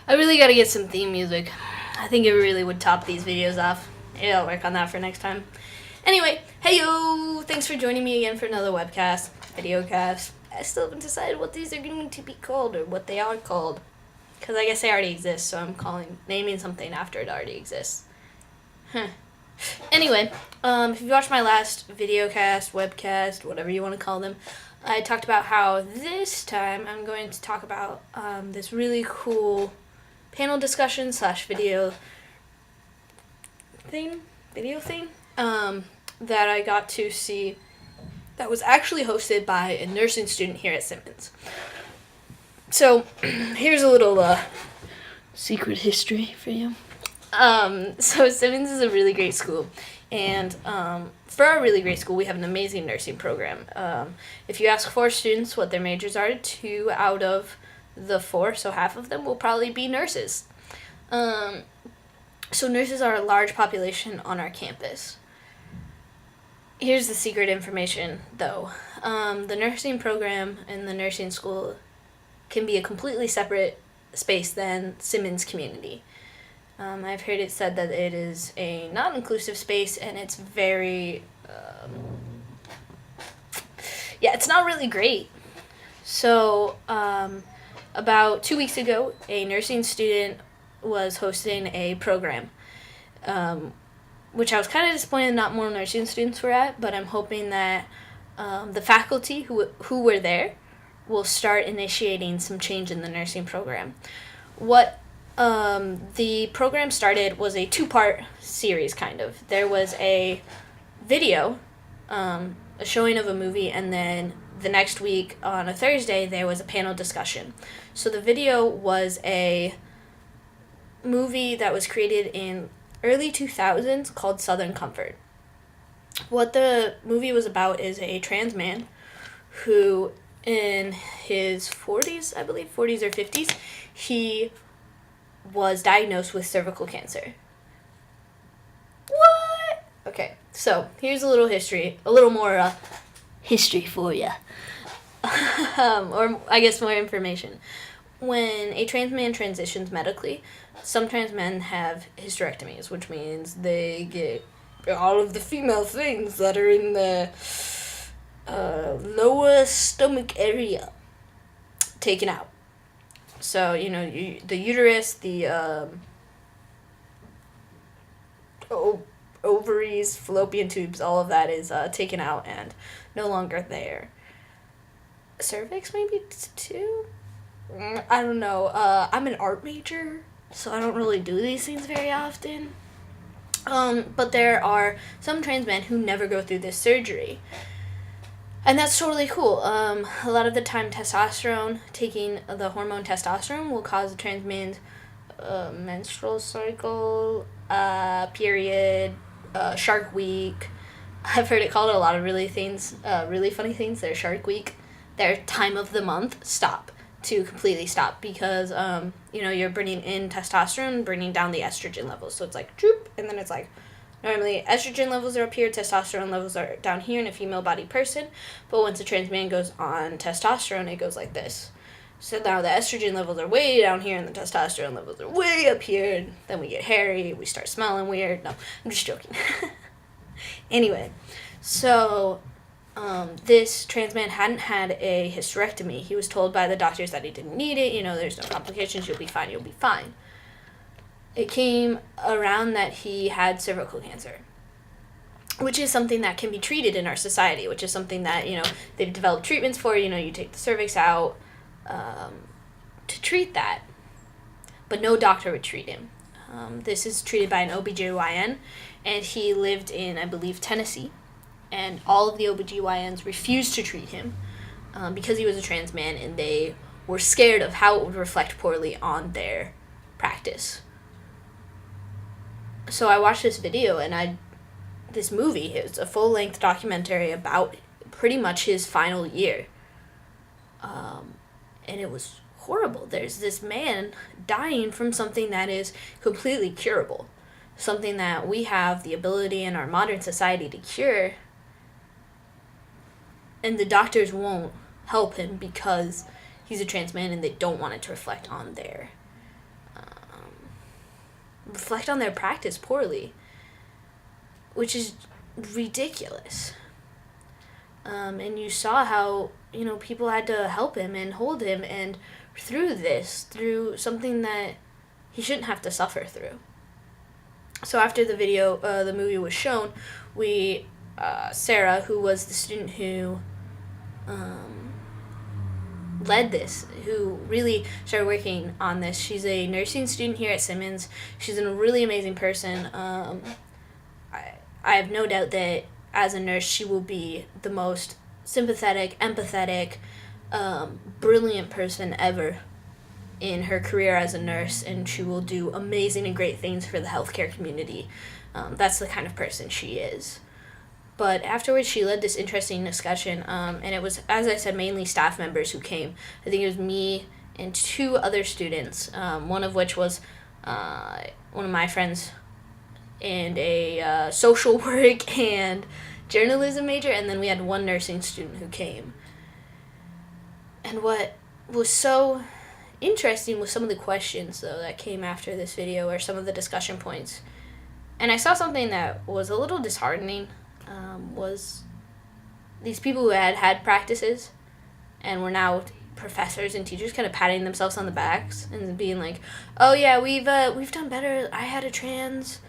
I really gotta get some theme music. I think it really would top these videos off. Yeah, I'll work on that for next time. Anyway, hey yo! Thanks for joining me again for another webcast, videocast. I still haven't decided what these are going to be called or what they are called. Because I guess they already exist, so I'm naming something after it already exists. Anyway, if you watched my last videocast, webcast, whatever you want to call them, I talked about how this time I'm going to talk about this really cool panel discussion / video thing that I got to see that was actually hosted by a nursing student here at Simmons. So here's a little secret history for you. So Simmons is a really great school, and for a really great school, we have an amazing nursing program. If you ask 4 students what their majors are, 2 out of the 4, so half of them will probably be nurses. So nurses are a large population on our campus. Here's the secret information, though. The nursing program and the nursing school can be a completely separate space than Simmons community. I've heard it said that it is a non-inclusive space, and it's very, it's not really great. So, about 2 weeks ago, a nursing student was hosting a program, which I was kind of disappointed not more nursing students were at, but I'm hoping that the faculty who were there will start initiating some change in the nursing program. What the program started was a 2-part series, kind of. There was a video, a showing of a movie, and then the next week on a Thursday there was a panel discussion. So the video was a movie that was created in early 2000s called Southern Comfort. What the movie was about is a trans man who, in his 40s, I believe, 40s or 50s, he was diagnosed with cervical cancer. What? Okay, so here's a little history, a little more history for you. Or I guess more information. When a trans man transitions medically, some trans men have hysterectomies, which means they get all of the female things that are in the lower stomach area taken out. So, the uterus, the ovaries, fallopian tubes, all of that is taken out and no longer there. Cervix maybe too? I don't know. I'm an art major, so I don't really do these things very often. But there are some trans men who never go through this surgery. And that's totally cool. A lot of the time taking the hormone testosterone will cause a trans man's menstrual cycle, period, Shark Week. I've heard it called a lot of really funny things. Their Shark Week, their time of the month to completely stop because, you're bringing in testosterone, bringing down the estrogen levels. So it's like, droop, and then it's like, normally estrogen levels are up here, testosterone levels are down here in a female body person, but once a trans man goes on testosterone, it goes like this. So now the estrogen levels are way down here and the testosterone levels are way up here, and then we get hairy, we start smelling weird. No, I'm just joking. Anyway, so this trans man hadn't had a hysterectomy. He was told by the doctors that he didn't need it, there's no complications, you'll be fine. It came around that he had cervical cancer, which is something that can be treated in our society, which is something that, they've developed treatments for. You take the cervix out to treat that, but no doctor would treat him. This is treated by an OBGYN, and he lived in, I believe, Tennessee, and all of the OBGYNs refused to treat him because he was a trans man, and they were scared of how it would reflect poorly on their practice. So I watched this video, and this movie, it's a full-length documentary about pretty much his final year. And it was horrible. There's this man dying from something that is completely curable. Something that we have the ability in our modern society to cure. And the doctors won't help him because he's a trans man and they don't want it to reflect on their reflect on their practice poorly, which is ridiculous. And you saw how, people had to help him and hold him, and through something that he shouldn't have to suffer through. So after the movie was shown, Sarah, who was the student who led this, who really started working on this. She's a nursing student here at Simmons. She's a really amazing person. I have no doubt that as a nurse, she will be the most sympathetic, empathetic, brilliant person ever in her career as a nurse, and she will do amazing and great things for the healthcare community. That's the kind of person she is. But afterwards, she led this interesting discussion, and it was, as I said, mainly staff members who came. I think it was me and 2 other students, one of which was one of my friends and a social work and journalism major, and then we had 1 nursing student who came. And what was so interesting was some of the questions, though, that came after this video, or some of the discussion points. And I saw something that was a little disheartening. Was these people who had practices and were now professors and teachers kind of patting themselves on the backs and being like, oh yeah, we've done better. I had a trans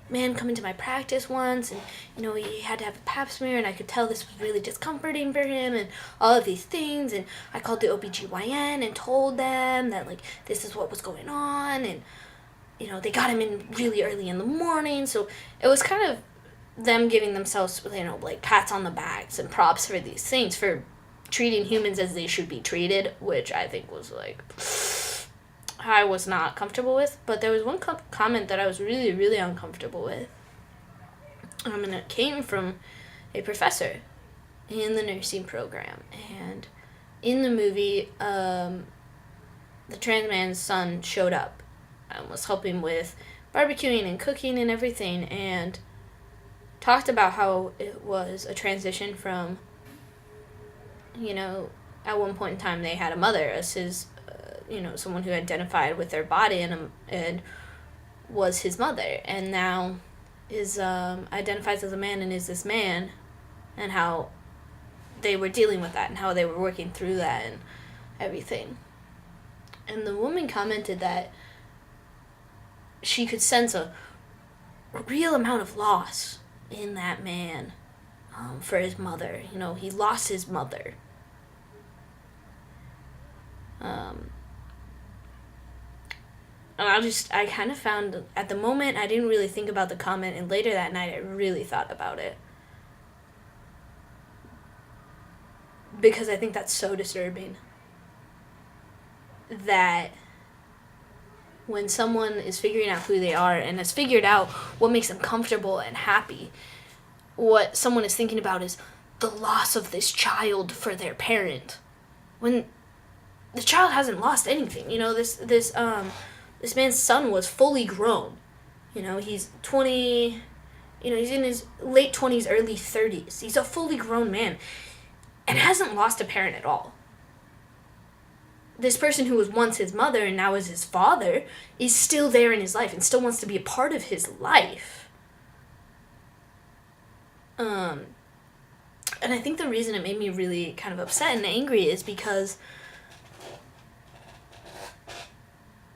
man come into my practice once, and he had to have a pap smear, and I could tell this was really discomforting for him, and all of these things, and I called the OBGYN and told them that this is what was going on, and they got him in really early in the morning. So it was kind of them giving themselves, pats on the backs and props for these things, for treating humans as they should be treated, which I think was, I was not comfortable with. But there was one comment that I was really, really uncomfortable with. And it came from a professor in the nursing program. And in the movie, the trans man's son showed up and was helping with barbecuing and cooking and everything, and talked about how it was a transition from, at one point in time they had a mother as his, someone who identified with their body and was his mother, and now is identifies as a man and is this man, and how they were dealing with that and how they were working through that and everything. And the woman commented that she could sense a real amount of loss in that man, for his mother. He lost his mother. And I kind of found, at the moment, I didn't really think about the comment, and later that night I really thought about it. Because I think that's so disturbing. That when someone is figuring out who they are and has figured out what makes them comfortable and happy, what someone is thinking about is the loss of this child for their parent, when the child hasn't lost anything. This man's son was fully grown. He's 20, he's in his late 20s, early 30s. He's a fully grown man and hasn't lost a parent at all. This person who was once his mother and now is his father is still there in his life and still wants to be a part of his life. And I think the reason it made me really kind of upset and angry is because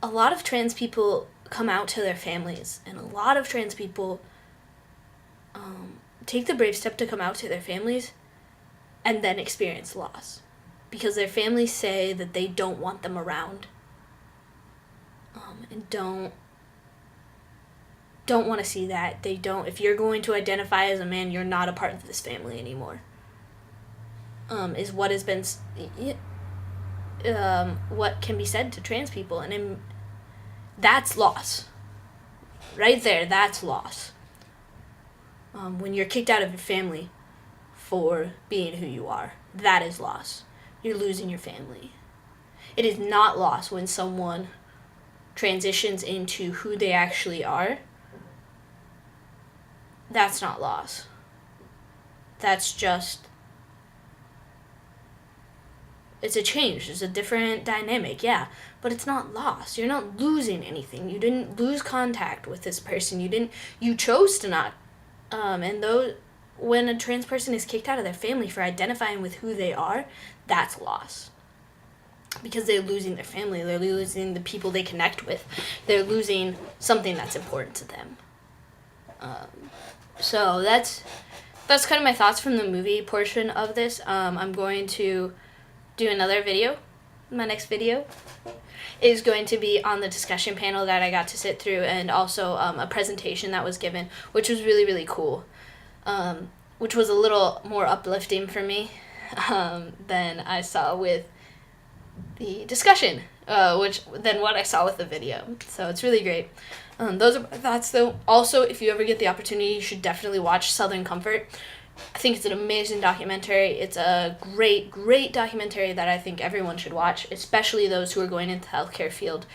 a lot of trans people come out to their families, and a lot of trans people take the brave step to come out to their families and then experience loss. Because their families say that they don't want them around, and don't want to see that. They don't. If you're going to identify as a man, you're not a part of this family anymore. Is what has been, what can be said to trans people, and that's loss. Right there, that's loss. When you're kicked out of your family for being who you are, that is loss. You're losing your family. It is not loss when someone transitions into who they actually are. That's not loss. That's just It's a change. It's a different dynamic, yeah. But it's not lost. You're not losing anything. You didn't lose contact with this person. You chose to not. When a trans person is kicked out of their family for identifying with who they are, that's loss. Because they're losing their family. They're losing the people they connect with. They're losing something that's important to them. So that's kind of my thoughts from the movie portion of this. I'm going to do another video. My next video is going to be on the discussion panel that I got to sit through, and also a presentation that was given, which was really, really cool. Which was a little more uplifting for me than I saw with the discussion, than what I saw with the video. So it's really great. Those are my thoughts, though. Also, if you ever get the opportunity, you should definitely watch Southern Comfort. I think it's an amazing documentary. It's a great, great documentary that I think everyone should watch, especially those who are going into the healthcare field,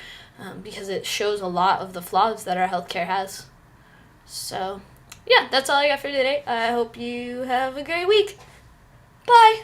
because it shows a lot of the flaws that our healthcare has. So, yeah, that's all I got for today. I hope you have a great week. Bye!